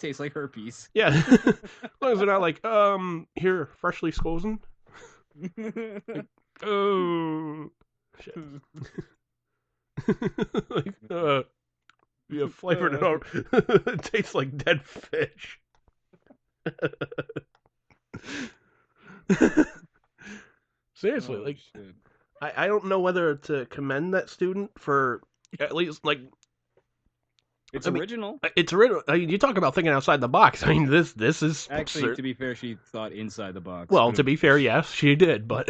tastes like herpes. Yeah. As long as they're not like, here, freshly squozen. Like, oh, shit. Like, yeah, flavored it out. It tastes like dead fish. Seriously, like, shit. I don't know whether to commend that student for at least, like, It's original. It's original. I mean, you talk about thinking outside the box. I mean, this is Actually, to be fair, she thought inside the box. Well, to be fair, yes, she did, but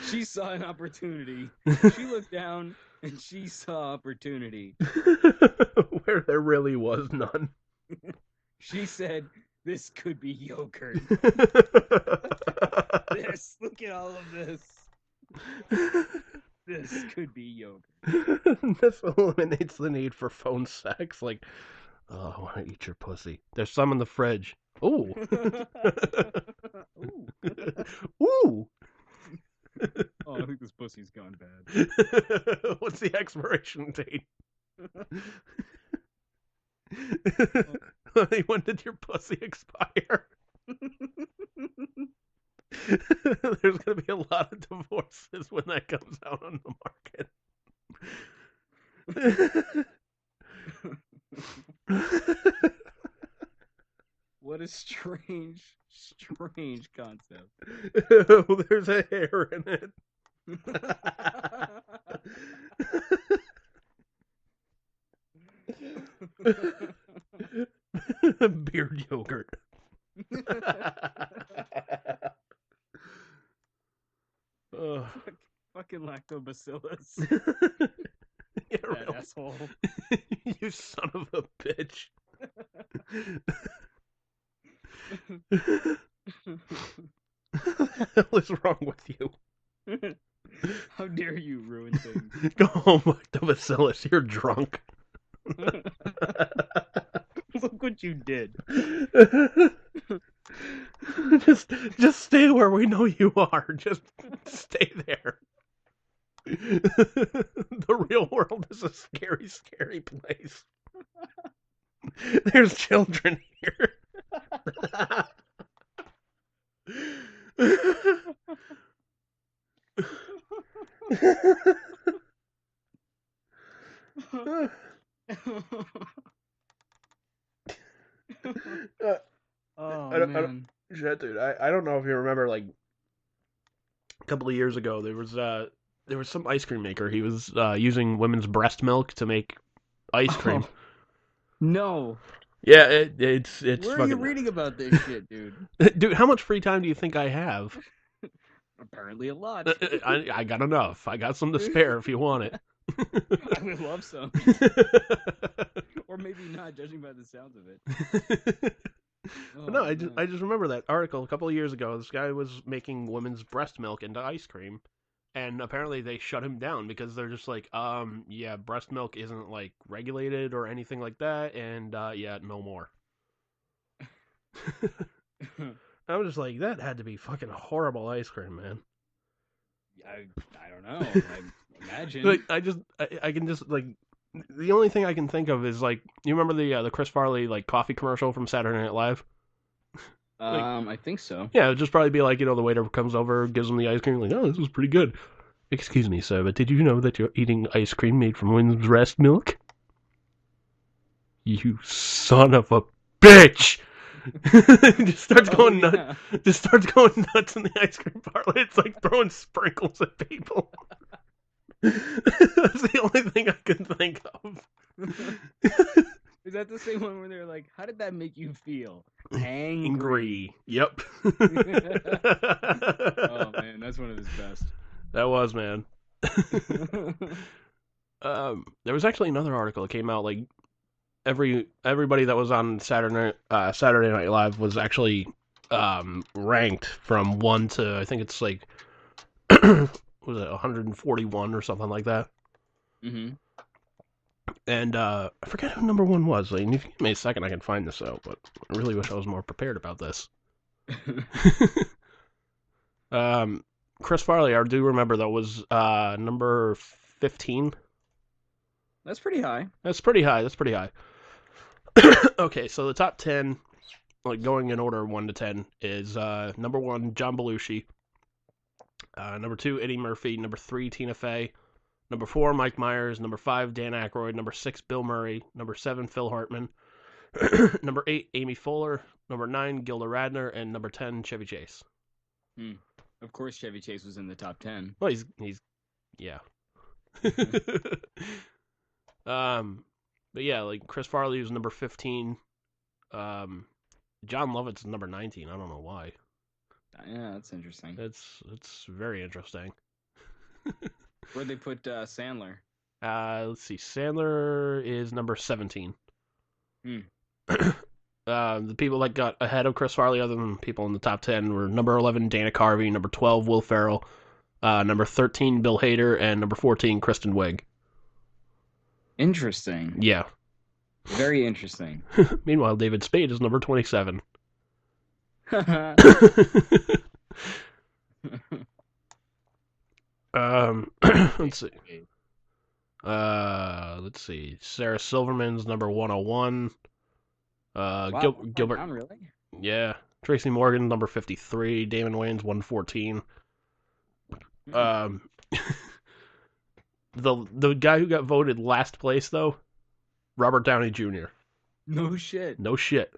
she saw an opportunity. She looked down and she saw opportunity. Where there really was none. She said, "This could be yogurt." Look at all of this. This could be yogurt. This eliminates the need for phone sex. Like, oh, I want to eat your pussy. There's some in the fridge. Ooh. Ooh. Oh, I think this pussy's gone bad. What's the expiration date? When did your pussy expire? There's going to be a lot of divorces when that comes out on the market. What a strange concept. There's a hair in it. Beard yogurt. Fucking lactobacillus. Yeah, that really. Asshole. You son of a bitch. What the hell is wrong with you? How dare you ruin things? Go home, lactobacillus. You're drunk. Look what you did. Just stay where we know you are. Just stay there. The real world is a scary, scary place. There's children here. Man. Shit, dude. I don't know if you remember, like, a couple of years ago, there was some ice cream maker. He was using women's breast milk to make ice cream. No. Yeah, it's Where fucking... are you reading about this shit, dude? Dude, how much free time do you think I have? Apparently a lot. I got enough. I got some to spare if you want it. I would love some. Or maybe not, judging by the sounds of it. But no, I just remember that article a couple of years ago. This guy was making women's breast milk into ice cream, and apparently they shut him down because they're just like, yeah, breast milk isn't like regulated or anything like that, and yeah, no more. I was just like, that had to be fucking horrible ice cream, man. I don't know. I imagine. Like, I can just like, the only thing I can think of is like, you remember the Chris Farley like coffee commercial from Saturday Night Live? I think so. Yeah, it'd just probably be like, the waiter comes over, gives him the ice cream, like, oh, this is pretty good. Excuse me, sir, but did you know that you're eating ice cream made from women's breast milk? You son of a bitch! Just starts going nuts. Just starts going nuts in the ice cream parlor. It's like throwing sprinkles at people. That's the only thing I can think of. Is that the same one where they're like, how did that make you feel? Angry. Yep. Oh man, that's one of his best. That was, man. There was actually another article that came out, like, everybody that was on Saturday Night Live was actually ranked from 1 to, I think it's like, was it 141 or something like that? Mm-hmm. And I forget who number 1 was. Like, if you give me a second, I can find this out, but I really wish I was more prepared about this. Chris Farley, I do remember that was number 15. That's pretty high. That's pretty high. Okay, so the top 10, like going in order 1 to 10, is number 1, John Belushi. Number 2, Eddie Murphy. Number 3, Tina Fey. Number 4, Mike Myers. Number 5, Dan Aykroyd. Number 6, Bill Murray. Number 7, Phil Hartman. Number 8, Amy Poehler. Number 9, Gilda Radner. And number 10, Chevy Chase. Of course, Chevy Chase was in the top 10. Well, he's yeah. But yeah, like Chris Farley was number 15. John Lovett's number 19. I don't know why. Yeah, that's interesting. It's very interesting. Where'd they put Sandler? Let's see. Sandler is number 17. The people that got ahead of Chris Farley, other than people in the top 10, were number 11, Dana Carvey, number 12, Will Ferrell, number 13, Bill Hader, and number 14, Kristen Wiig. Interesting. Yeah. Very interesting. Meanwhile, David Spade is number 27. Let's see. Let's see. Sarah Silverman's number 101. Wow, Gilbert. down, really? Yeah. Tracy Morgan, number 53. Damon Wayans, 114. The guy who got voted last place, though, Robert Downey Jr. No shit. No shit.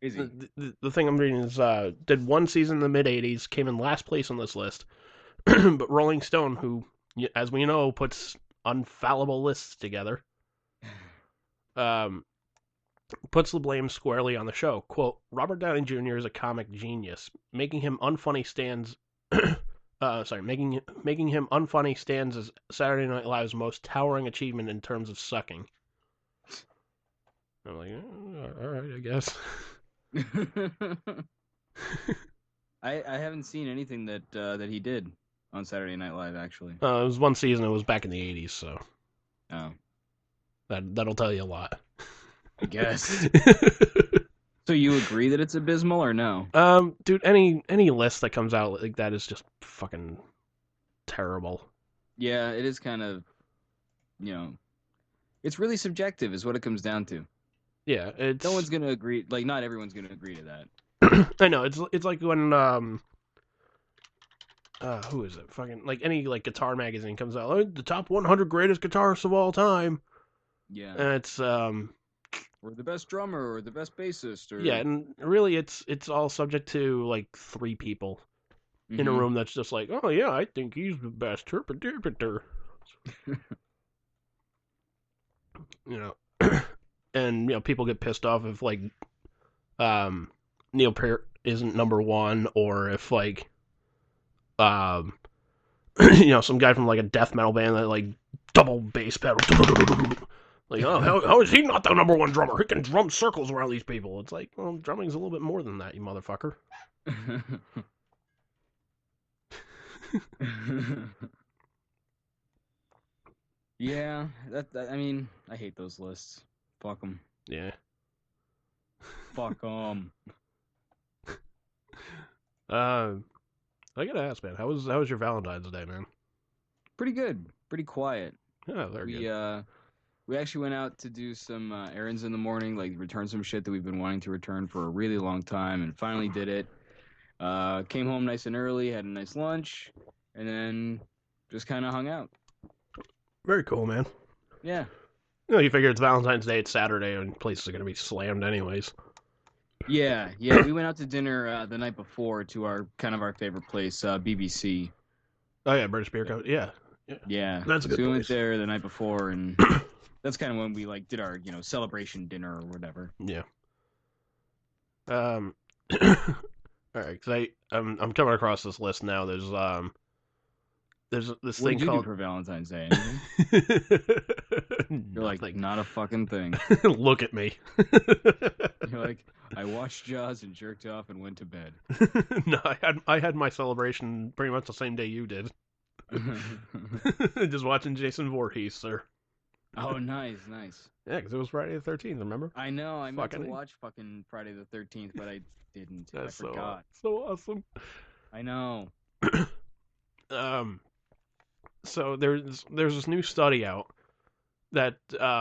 Is he? The thing I'm reading is, did one season in the mid-'80s, came in last place on this list, but Rolling Stone, who, as we know, puts unfallible lists together, puts the blame squarely on the show. Quote, Robert Downey Jr. is a comic genius. Making him unfunny stands as Saturday Night Live's most towering achievement in terms of sucking. I'm like, all right, I guess. I haven't seen anything that he did on Saturday Night Live, actually. It was one season. It was back in the 80s, so. Oh. That'll tell you a lot. I guess. So you agree that it's abysmal or no? Dude, any list that comes out like that is just fucking terrible. Yeah, it is kind of, it's really subjective is what it comes down to. Yeah, it's... No one's going to agree, like, not everyone's going to agree to that. I know, it's like when, who is it? Fucking, like, any, like, guitar magazine comes out, like, the top 100 greatest guitarists of all time. Yeah. And it's, or the best drummer, or the best bassist, or... Yeah, and really it's all subject to, like, 3 people in a room that's just like, oh, yeah, I think he's the best terpenter. And, people get pissed off if, like, Neil Peart isn't number 1, or if, like, some guy from, like, a death metal band that, like, double bass pedal... Like, oh, how is he not the number 1 drummer? He can drum circles around these people. It's like, well, drumming's a little bit more than that, you motherfucker. Yeah, I mean, I hate those lists. Fuck them. Yeah. Fuck them. I gotta ask, man, how was your Valentine's Day, man? Pretty good. Pretty quiet. Yeah, very good. We actually went out to do some errands in the morning, like return some shit that we've been wanting to return for a really long time, and finally did it. Came home nice and early, had a nice lunch, and then just kind of hung out. Very cool, man. Yeah. You figure it's Valentine's Day, it's Saturday, and places are going to be slammed anyways. Yeah, we went out to dinner the night before to our favorite place, BBC. Oh, yeah, British Beer Company, yeah. Yeah. That's a good So we place. went there the night before, and that's kind of when we, like, did our, celebration dinner or whatever. Yeah. All right, because I'm coming across this list now. There's this What thing did you called... do for Valentine's Day? You're like, not a fucking thing. Look at me. You're like, I watched Jaws and jerked off and went to bed. No, I had my celebration pretty much the same day you did. Just watching Jason Voorhees, sir. Oh, nice. Yeah, because it was Friday the 13th, remember? I know, I meant to watch fucking Friday the 13th, but I didn't. That's I forgot. So awesome. I know. So there's this new study out that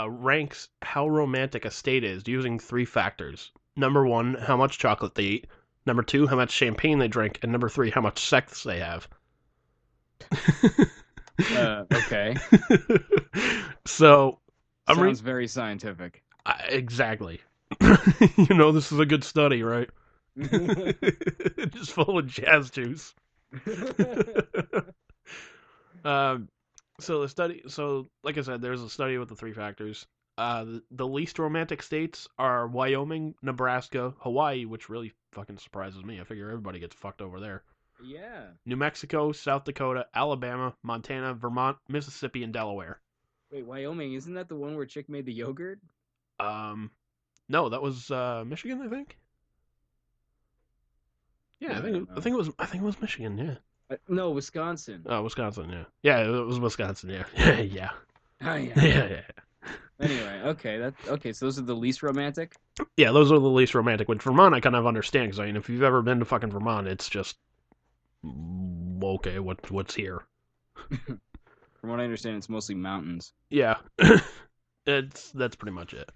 ranks how romantic a state is using 3 factors. Number 1, how much chocolate they eat. Number 2, how much champagne they drink. And number 3, how much sex they have. Okay. So, sounds very scientific. Exactly. This is a good study, right? Just full of jazz juice. So like I said, there's a study with the 3 factors. The least romantic states are Wyoming, Nebraska, Hawaii, which really fucking surprises me. I figure everybody gets fucked over there. Yeah. New Mexico, South Dakota, Alabama, Montana, Vermont, Mississippi, and Delaware. Wait, Wyoming, isn't that the one where Chick made the yogurt? No, that was Michigan, I think. Yeah, I think it was Michigan. Yeah. No, Wisconsin. Oh, Wisconsin. Yeah. Yeah, it was Wisconsin. Yeah. Yeah. Oh, yeah. Yeah. Anyway, okay. So those are the least romantic. Yeah, those are the least romantic. With Vermont, I kind of understand because if you've ever been to fucking Vermont, it's just okay. What's here? From what I understand, it's mostly mountains. Yeah, that's pretty much it.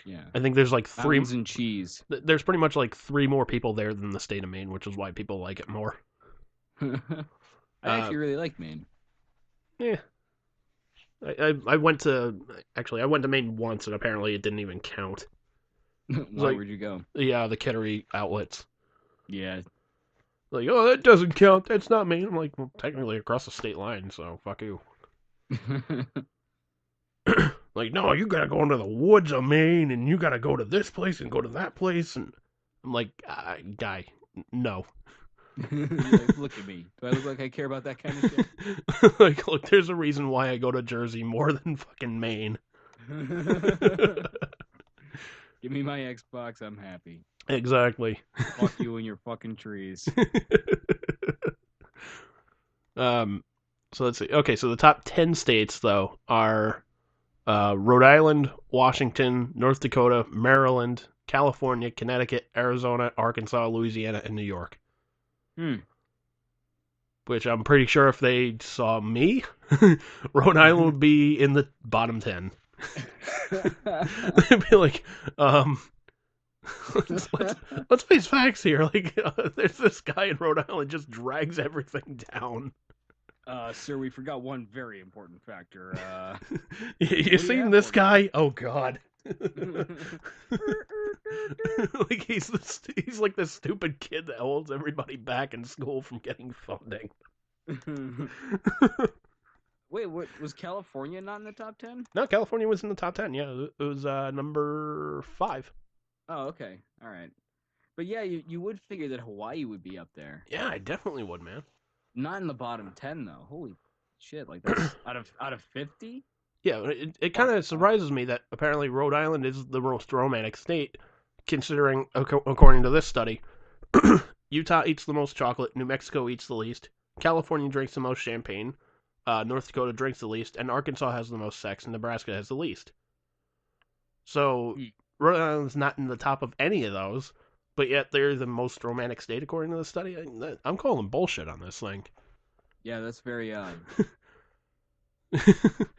Yeah, I think there's like 3 mountains and cheese. There's pretty much like 3 more people there than the state of Maine, which is why people like it more. I actually really like Maine. Yeah. I went to Maine once, and apparently it didn't even count. Why would you go? Yeah, the Kittery outlets. Yeah. Like, oh, that doesn't count. That's not Maine. I'm like, well, technically across the state line, so fuck you. Like, no, you gotta go into the woods of Maine, and you gotta go to this place and go to that place, and I'm like, guy, no. Like, look at me. Do I look like I care about that kind of shit? Like, look, there's a reason why I go to Jersey more than fucking Maine. Give me my Xbox, I'm happy. Exactly. Fuck you and your fucking trees. So let's see. Okay, so the top 10 states, though, are Rhode Island, Washington, North Dakota, Maryland, California, Connecticut, Arizona, Arkansas, Louisiana, and New York. Which I'm pretty sure if they saw me, Rhode Island would be in the bottom 10. They'd be like, let's face facts here. Like, there's this guy in Rhode Island just drags everything down. Sir, we forgot one very important factor. You seen this guy? Oh God. Like he's like this stupid kid that holds everybody back in school from getting funding. Wait, what was California not in the top 10? No, California was in the top 10. Yeah, it was number 5. Oh, okay, all right. But yeah, you would figure that Hawaii would be up there. Yeah, I definitely would, man. Not in the bottom 10 though. Holy shit! Like that's out of 50. Yeah, it kind of surprises me that apparently Rhode Island is the most romantic state, considering, according to this study, Utah eats the most chocolate, New Mexico eats the least, California drinks the most champagne, North Dakota drinks the least, and Arkansas has the most sex, and Nebraska has the least. So, Rhode Island's not in the top of any of those, but yet they're the most romantic state according to the study. I'm calling bullshit on this thing. Yeah, that's very odd.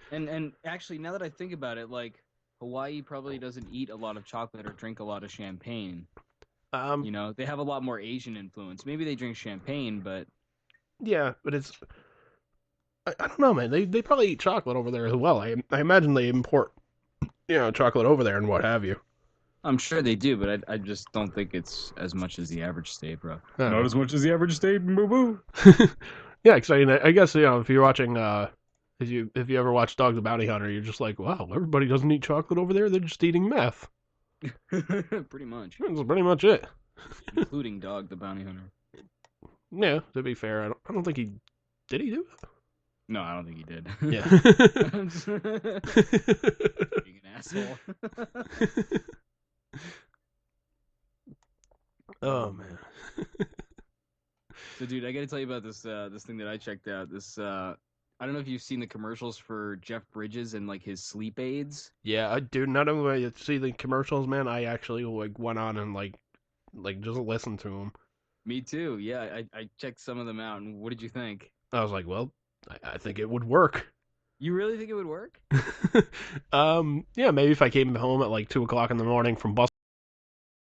And actually, now that I think about it, like Hawaii probably doesn't eat a lot of chocolate or drink a lot of champagne. They have a lot more Asian influence. Maybe they drink champagne, but yeah, but it's I don't know, man. They probably eat chocolate over there as well. I imagine they import chocolate over there and what have you. I'm sure they do, but I just don't think it's as much as the average state, bro. Not as much as the average state, boo boo. Yeah, because I guess if you're watching, if you ever watch Dog the Bounty Hunter, you're just like, wow, everybody doesn't eat chocolate over there; they're just eating meth. Pretty much. That's pretty much it. Including Dog the Bounty Hunter. Yeah, to be fair, I don't think he did. He do it? No, I don't think he did. Yeah. Being an asshole. Oh man. So, dude, I got to tell you about this thing that I checked out. This I don't know if you've seen the commercials for Jeff Bridges and like his sleep aids. Yeah, dude. Not only I see the commercials, man, I actually went on and like just listened to them. Me too. Yeah, I checked some of them out, and what did you think? I was like, well, I think it would work. You really think it would work? Yeah, maybe if I came home at like 2 o'clock in the morning from bus